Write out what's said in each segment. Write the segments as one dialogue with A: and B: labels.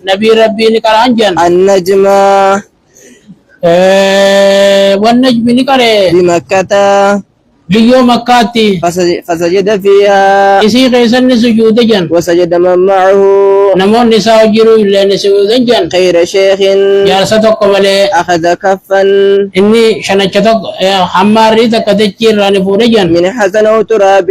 A: نبي ربي نكرانجن
B: النجم
A: والنجم نكره
B: بمكة
A: بيو مكاتي
B: فسجد فيها
A: إسي قيسن سجود جن
B: وسجد من معه
A: نمون نساء جرو إلا نسجود جن
B: خير شيخ
A: يا ستوك ملي
B: أخذ كفا
A: إني شنشتوك حماري تكتشير راني فورجن
B: من حسن أو تراب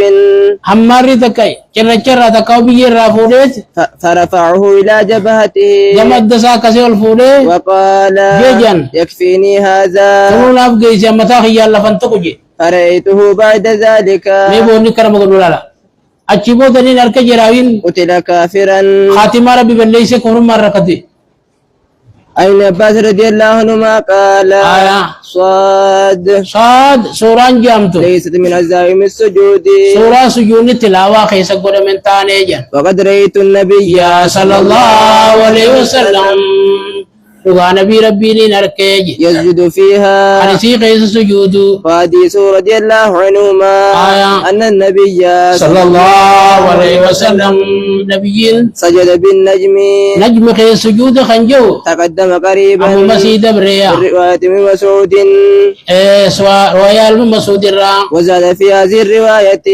A: حماري تكاي شنشرة تكاو بيجير رافوريت
B: فرفعه إلى جبهته
A: جمد دسا كسيول فوري
B: وقال
A: جيجن
B: يكفيني هذا
A: تقول أبقى إسي متاخي يالا فانتقجي
B: فرأيته بعد ذلك
A: نيبوني كرم قدولا أجيبو دنين أركا جراوين
B: قتل كافرا
A: خاتمة ربي بليس كفر مرة كتي
B: أين عباس رضي الله عنهما قال صاد
A: صاد سوران جامتو
B: ليست من عزائم السجود
A: سورة سجون التلاوة خيسا قد من تانيجا
B: وقد رأيت النبي
A: يا صلى الله عليه وسلم لغا نبي ربي نركيج
B: يسجد فيها
A: حديثي قيس سجود
B: وحديث رضي الله عنهما أن النبي
A: صلى الله عليه وسلم نبي
B: سجد بالنجم
A: نجم قيس سجود خنجو
B: تقدم قريبا
A: أبو مسيد بريا
B: الرواية من مسعود
A: سواء رواية المسعود الرام
B: وزاد في هذه الرواية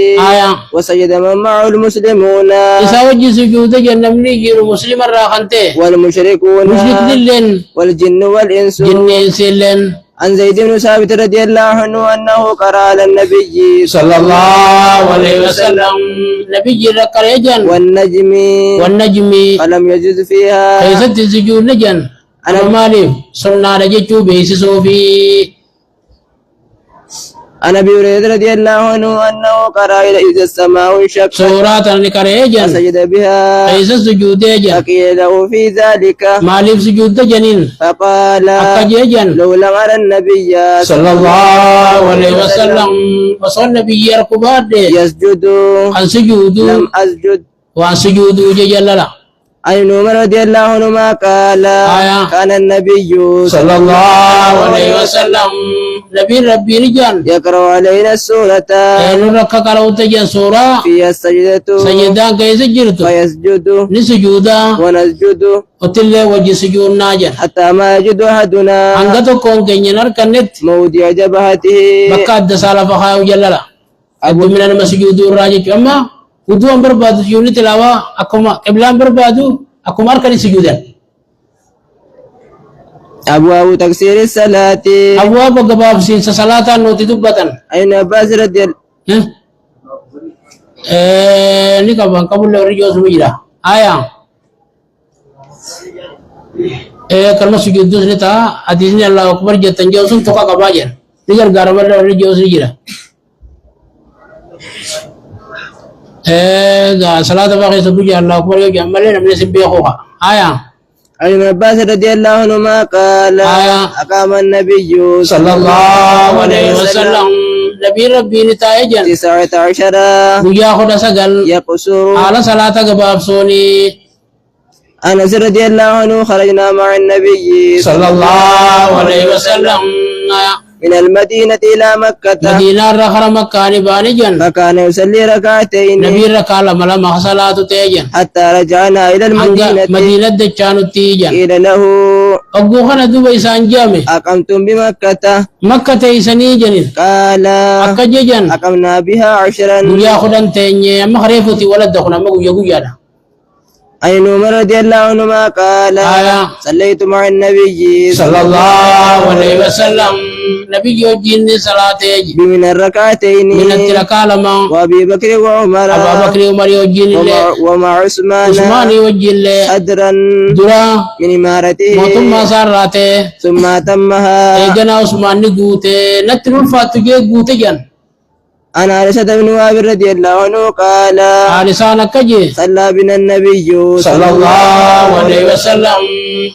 B: وسجد من معه المسلمون
A: إذا وجه سجود جنبني جير مسلم الراخنته
B: والمشركون
A: مشرك دلين
B: والجن والإنس
A: جن سلين
B: عن زيد بن ثابت رضي الله عنه أنه قرأ على النبي
A: صلى الله عليه وسلم نبي ذكر يجن والنجم
B: فلم يجد فيها
A: كيست السجود نجن أنا مالي سنة رجيتو بيس صوفي
B: عن ابي هريره رضي الله عنه انه قرأ اذا السماء انشقت
A: سورة النكريجن
B: فسجد بها
A: كيس السجود يجن
B: فقيل له في ذلك
A: مالي سجود جنين
B: فقال
A: أكجن
B: لولا على النبي
A: صلى الله عليه وسلم وصل النبي يركبات
B: يسجد
A: عن سجود
B: لم اسجد
A: وعن سجود جللا
B: عن عمر رضي الله عنهما قال كان النبي
A: صلى الله عليه وسلم نبي ربي رجال
B: يقرأ علينا السورة
A: نركا قرأت جن سورة
B: فيها السجدة
A: سجدان كيس جرت
B: فيسجد
A: نسجودا
B: ونسجد
A: وتل وجه سجود ناجن
B: حتى ما يجد أحدنا
A: أنغتو كون كنينر كنت
B: موضع جبهته
A: بكا الدسالة فخاو جللا أبو من المسجود الراجع أما ودو أمبر بادو يوني تلاوة أكما قبل أمبر بادو أكما أركني سجودا
B: أبواب تكسير الصلاة
A: أبواب قباب سين صلاة نوتي دبتن
B: أين عباس رضي الله
A: ni kaban kabul rijo sumira aya kalma sujud ni ta hadisnya Allah akbar jatan jauh to ka kabajan ni gara mar rijo sumira ga salata ba kai sabuja Allah akbar yo jamalle namne sibbe ko aya
B: عن عباس رضي الله عنهما قال أقام النبي
A: صلى الله عليه وسلم نبي ربي نتايجن
B: 19
A: وياخد سجل
B: يقصر
A: على صلاة قباب سوني
B: أنس رضي الله عنه خرجنا مع النبي
A: صلى الله عليه وسلم
B: من المدينة إلى مكة
A: مدينة رخر مكة باني جن
B: فكان يصلي ركعتين
A: نبي ركع لما صلاة تيجن
B: حتى رجعنا إلى المدينة
A: مدينة دجانو تيجن
B: قيل له
A: أبوخنا دوبي سانجامي
B: أقمتم بمكة
A: مكة تيسني جنين
B: قال
A: أكجن
B: أقمنا بها 10
A: ويا خدن تيني أما خريفتي ولا دخنا ما يقول يانا
B: عن عمر رضي الله عنهما قال صليت مع النبي
A: صلى الله عليه وسلم نبي يوجين صلاة
B: من الركعتين
A: من التركة لما
B: وأبي بكر وعمر
A: أبا بكر وعمر يوجين
B: ومع عثمان
A: يوجين
B: صدرا
A: درا
B: من إمارته
A: ثم صارته
B: ثم تمها
A: إيجنا عثمان نقوته نترون فاتجي قوته جن
B: أنا عائشة بن وهب رضي الله عنه قال
A: لسانك كجي
B: صلى بنا النبي
A: صلى الله عليه وسلم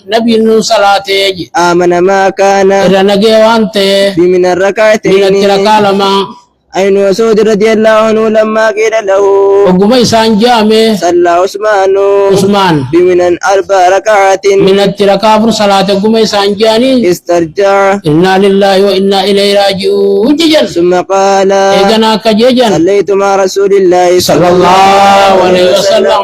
A: نبي نو صلاة يجي
B: آمن ما كان
A: رنجي وانت
B: بمن الركعتين
A: من التركة لما
B: عن مسعود رضي الله عنه لما قيل له
A: وقم إسان جامع
B: صلى عثمان
A: عثمان
B: بمن 4 ركعات
A: من التركافر صلاة قم إسان جاني
B: استرجع
A: إنا لله وإنا إليه راجعون ججل
B: ثم قال
A: إيقنا كججل
B: صليت مع رسول الله
A: صلى الله عليه وسلم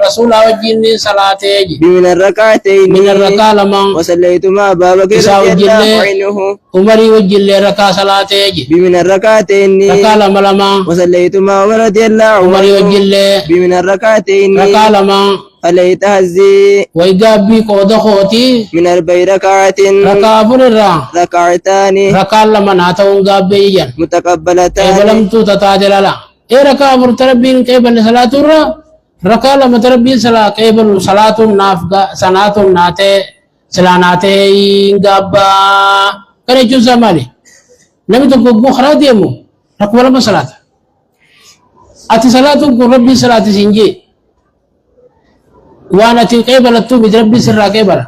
A: رسول وجهني صلاة
B: بمن الركعتين
A: من الركع لما
B: وصليت مع أبا بكر
A: إساء
B: رضي الله
A: وجهني
B: عنه
A: عمري وجهني ركع صلاة
B: بمن الركعتين
A: ركع لما
B: وصليت مع عمر رضي الله
A: عمري
B: عنه
A: وجهني
B: بمن الركعتين
A: ركع لما
B: فليت هزي
A: ويقابي قود خوتي
B: من 4 ركعات
A: ركع فرر
B: ركعتان
A: ركع لما ناتون قابي جن
B: متقبلتان
A: قبلم تو تتاجل لا إيه ركع فرتربين قبل صلاة الرا ركع لما تربين صلاة قبل صلاة نافقة صلاة ناتي صلاة ناتي قابا كان يجوز زماني نبي تقول خلاص يمو ركع لما صلاة أتي صلاة ربي صلاة سنجي وانا قبل التوب ربي سر قبل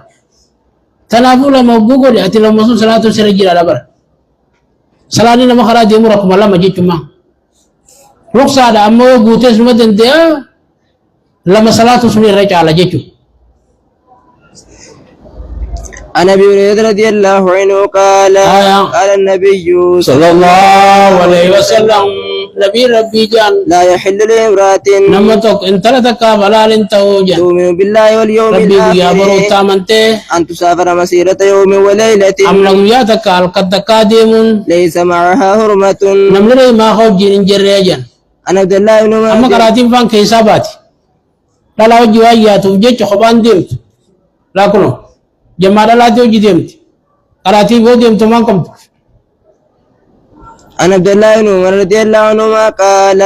A: تنافو لما بقول أتي لما صلاة سرجي على بر صلاة لما خلاص يمو ركع لما جيت ما رخصة على أمه قوتس مدن ديا لما صلاة سمي رجع على جيتو
B: عن ابي هريره رضي الله عنه قال قال النبي
A: صلى الله عليه وسلم نبي ربي جان
B: لا يحل لامرأة
A: نمتك ان تلتك بلال توجا
B: تؤمن بالله واليوم
A: ربي يا
B: الآخر
A: برو تامنته
B: أن تسافر مسيرة يوم وليلة
A: أم نغياتك القد قادم
B: ليس معها حرمة
A: نملي ما خوف جين جريجا
B: أنا عبد الله بن
A: أما قراتين فان كيساباتي لا لا وجه ويات وجه خبان ديمت لا كنو جماعة لا توجي ديمت قراتين فو ديمت ما كمت
B: عن عبد الله بن عمر رضي الله عنهما قال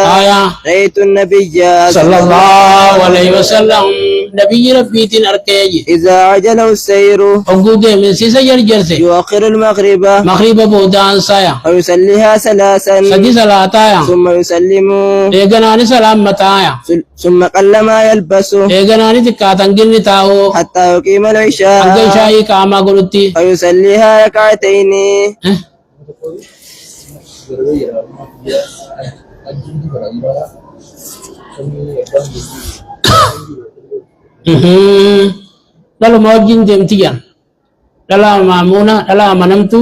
B: رأيت النبي
A: صلى الله عليه وسلم نبي ربي تنركيجي
B: إذا عجله السير
A: وقود من سيسا جرجرسي
B: يؤخر المغرب
A: مغرب بودان سايا
B: ويصليها 3
A: سجي صلاتايا
B: ثم يسلم
A: إيغناني سلام متايا
B: ثم قل ما يلبس
A: إيغناني تكاتن جني تاو
B: حتى يقيم العشاء
A: أنجل شاي كاما قلتي
B: ويصليها ركعتين
A: lalu mau jin tiyan dalam mamuna dalam manam tu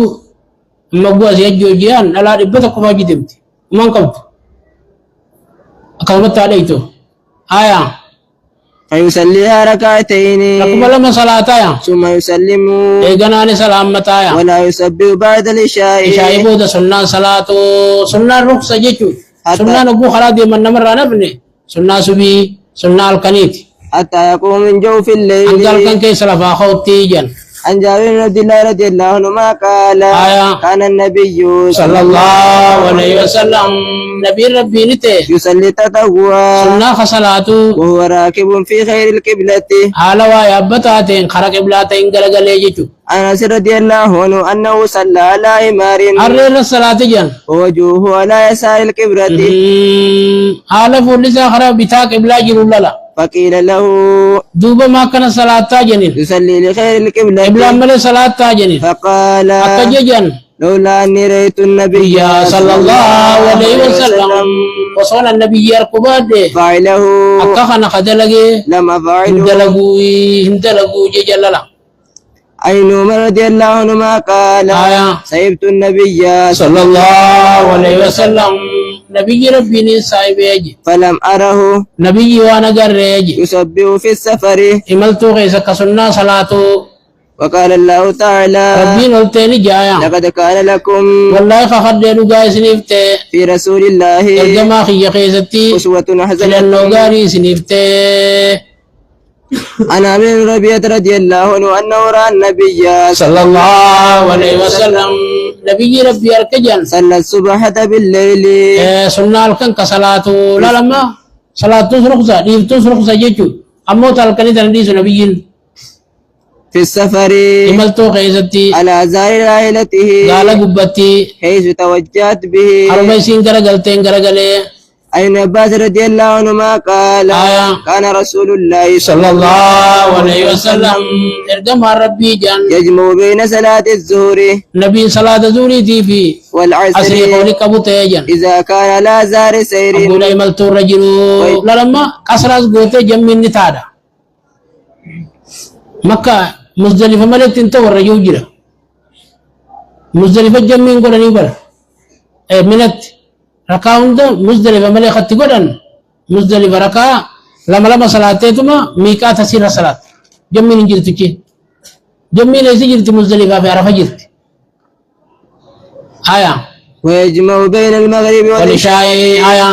A: magwa siya jojian dalam ibadah ko mau jin mangkam akan mata ada itu aya
B: فيصليها ركعتين
A: nakubala masalata
B: ثم يسلم
A: ganani salam mata
B: ولا يسبح بعد العشاء
A: isha ibu da sunna salatu sunna ruksa jechu sunna nabu khala di man namar nabne sunna subi sunna al-kanit
B: حتى يقوم من جوف الليل
A: angal kan kay salafa khawti jan
B: عن جابر بن عبد الله رضي الله عنهما قال كان النبي
A: صلى الله عليه وسلم نبي ربي نته
B: يصلي تطوعا
A: سنة خصلاته
B: وهو راكب في خير القبلة
A: على ويابتاتين خرق قبلاتين غلغليجو
B: أنس رضي الله عنه أنه صلى على حمار
A: أرر الصلاة جن
B: ووجهه على يسار القبلة
A: على فلسا خرق بتا قبلة جلولا
B: فقيل له
A: دوبا ما كان صلاة جنين
B: يصلي لخير القبلة
A: قبلة ملي صلاة جنين
B: فقال
A: أكجن
B: لولا أني رأيت النبي
A: صلى الله عليه وسلم وصول النبي يركبات
B: فعله
A: أكخنا خدلقي
B: لما فعله
A: هندلقوا جللا
B: عن عمر رضي الله عنهما قال سيبت النبي
A: صلى الله عليه وسلم نبي ربي صاحب يجي
B: فلم أره
A: نبي وانا قريجي
B: يسبح في السفر
A: إملتو غيث كسنة صلاته
B: وقال الله تعالى
A: ربي نلتني جايا
B: لقد كان لكم
A: والله خخدنو غاي سنفتي
B: في رسول الله
A: الجماع خي خيستي
B: أسوة حسنة
A: لأنه غاري سنفتي
B: عن أبي ربيعة رضي الله عنه أنه رأى النبي
A: صلى الله عليه وسلم نبي ربي الكجن
B: صلى الصبح بالليل
A: سنة الكن كصلاته لا لما صلاة رخصة ديف رخصة جيتو أمو تلقني تنديس نبيين
B: في السفر
A: إملتو خيزتي
B: على زار راحلته
A: قال قبتي
B: حيث توجهت به
A: أربعين غرغلتين غرغلي
B: عن ابن عباس رضي الله عنهما قال كان رسول الله
A: صلى الله عليه وسلم ارجم ربي جان
B: يجمع بين صلاة الظهر
A: نبي صلاة الظهر دي في
B: والعصر
A: أسري قولك أبو تيجان
B: إذا كان لا زار سير
A: أبو لا يملت الرجل لما كسرات قوته جمع النتادة مكة مزدلفة ملك تنتو الرجل جرا مزدلفة جمع قولني بلا منت ركاوند مزدلفة ملك خط قولن مزدلفة ركا لما صلاة تما ميكا تسير صلاة جمع نجرتك جمع ليس جرت مزدلفة في عرفة جرت آية
B: ويجمع بين المغرب
A: والعشاء آية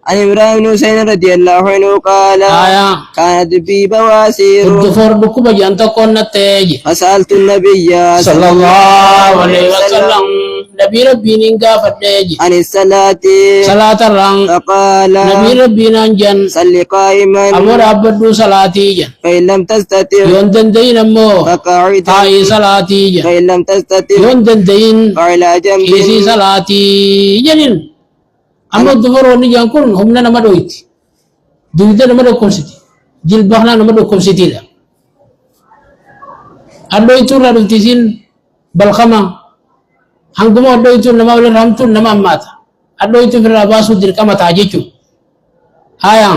B: عن عمران بن حسين رضي الله عنه قال
A: آية
B: كانت بي بواسير
A: الدفور بكوبا جانتا كون تيجي
B: فسألت النبي
A: صلى الله عليه وسلم نبي ربي نينغا فتيجي
B: عن الصلاة
A: صلاة الران
B: فقال
A: نبي ربي نانجن
B: صل قائما
A: أمر عبدو صلاتي جن
B: فإن لم تستطع
A: يوندن دين أمو
B: فقاعدا
A: تاي صلاتي جن
B: فإن لم تستطع
A: يوندن دين
B: فعلى جنب
A: كيسي صلاتي جنين أما الدفور ونجان كون هم نما دويت دويتا نما دوكم سيتي جلبخنا نما دوكم سيتي لا أدويتو ردوتيسين بالخما هنگما أدويتو نما ولا رحمتو نما ماتا أدويتو في الرباسو دركما تاجيكو آية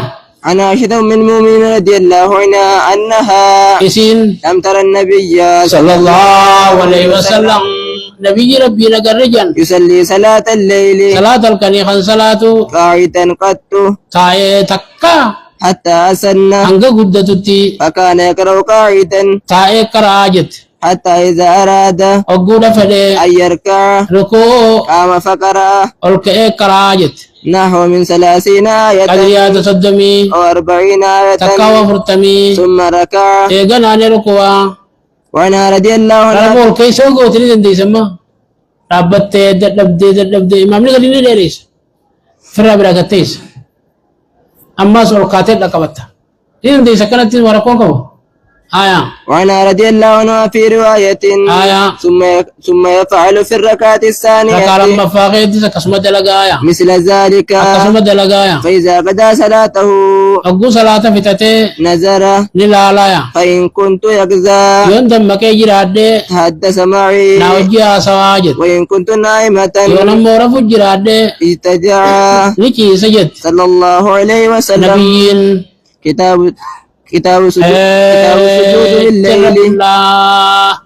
B: عن عائشة أم المؤمنين رضي الله عنها أنها
A: إسين
B: لم ترى النبي
A: صلى الله عليه وسلم نبي ربي نقرجن
B: يصلي صلاة الليل
A: صلاة الكنيخن صلاة
B: قاعدا قط
A: تاي تكا
B: حتى أسن
A: هنگا قدتتي
B: فكان يقرأ قاعدا
A: تاي كراجت
B: حتى إذا أراد
A: أقول فدي
B: أن يركع
A: ركو
B: قام فقرأ
A: الكئ كراجت
B: نحو من 30 آية
A: قدريات صدمي
B: أو 40 آية
A: تكاوى فرتمي
B: ثم ركع
A: إيغان آني ركوا
B: وعنها رضي الله عنها
A: ربول كيسو قوتني دندي سما ربت دبدي إمام نقلين ديريس فرا براغتيس أما سؤال قاتل لقبتا دندي سكنت ورقون كبو آية
B: وعنها رضي الله عنها في رواية
A: آية
B: ثم يفعل في الركعة الثانية
A: ركال أما فاقيت كسمة دلقايا
B: مثل ذلك
A: كسمة دلقايا
B: فإذا قضى صلاته
A: أقو صلاة فتاتي
B: نزر
A: نلالايا
B: فإن كنت يقظى
A: يوندم مكي جراد
B: تحدث معي
A: ناوجي سواجد
B: وإن كنت نائمة
A: يونم مورف جراد
B: استجع
A: نكي سجد
B: صلى الله عليه وسلم
A: نبيين
B: كتاب السجود بالليل
A: الله